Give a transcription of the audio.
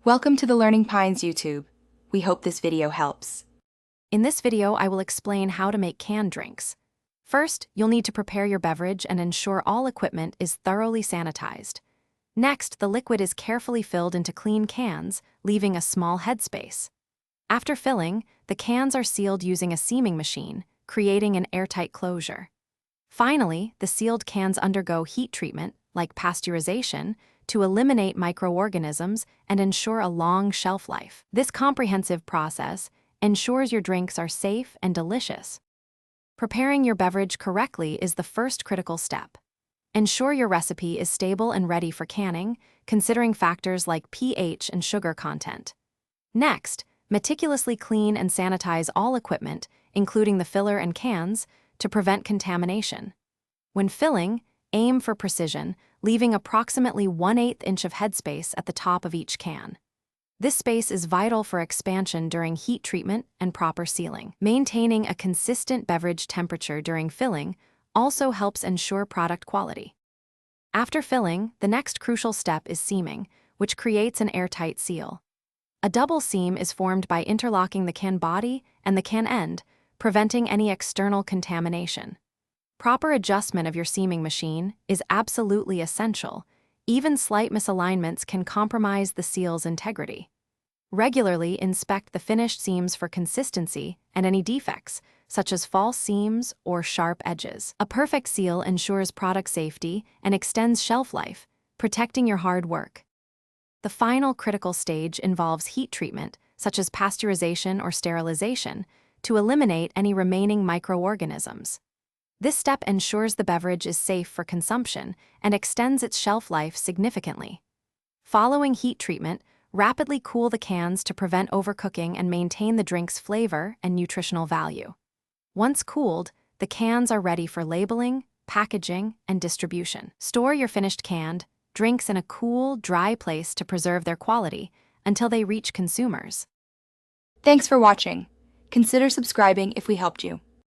Welcome to the Learning Pines YouTube. We hope this video helps. In this video, I will explain how to make canned drinks. First, you'll need to prepare your beverage and ensure all equipment is thoroughly sanitized. Next, the liquid is carefully filled into clean cans, leaving a small headspace. After filling, the cans are sealed using a seaming machine, creating an airtight closure. Finally, the sealed cans undergo heat treatment, like pasteurization, to eliminate microorganisms and ensure a long shelf life. This comprehensive process ensures your drinks are safe and delicious. Preparing your beverage correctly is the first critical step. Ensure your recipe is stable and ready for canning, considering factors like pH and sugar content. Next, meticulously clean and sanitize all equipment, including the filler and cans, to prevent contamination. When filling, aim for precision, leaving approximately 1/8 inch of headspace at the top of each can. This space is vital for expansion during heat treatment and proper sealing. Maintaining a consistent beverage temperature during filling also helps ensure product quality. After filling, the next crucial step is seaming, which creates an airtight seal. A double seam is formed by interlocking the can body and the can end, preventing any external contamination. Proper adjustment of your seaming machine is absolutely essential. Even slight misalignments can compromise the seal's integrity. Regularly inspect the finished seams for consistency and any defects, such as false seams or sharp edges. A perfect seal ensures product safety and extends shelf life, protecting your hard work. The final critical stage involves heat treatment, such as pasteurization or sterilization, to eliminate any remaining microorganisms. This step ensures the beverage is safe for consumption and extends its shelf life significantly. Following heat treatment, rapidly cool the cans to prevent overcooking and maintain the drink's flavor and nutritional value. Once cooled, the cans are ready for labeling, packaging, and distribution. Store your finished canned drinks in a cool, dry place to preserve their quality until they reach consumers. Thanks for watching. Consider subscribing if we helped you.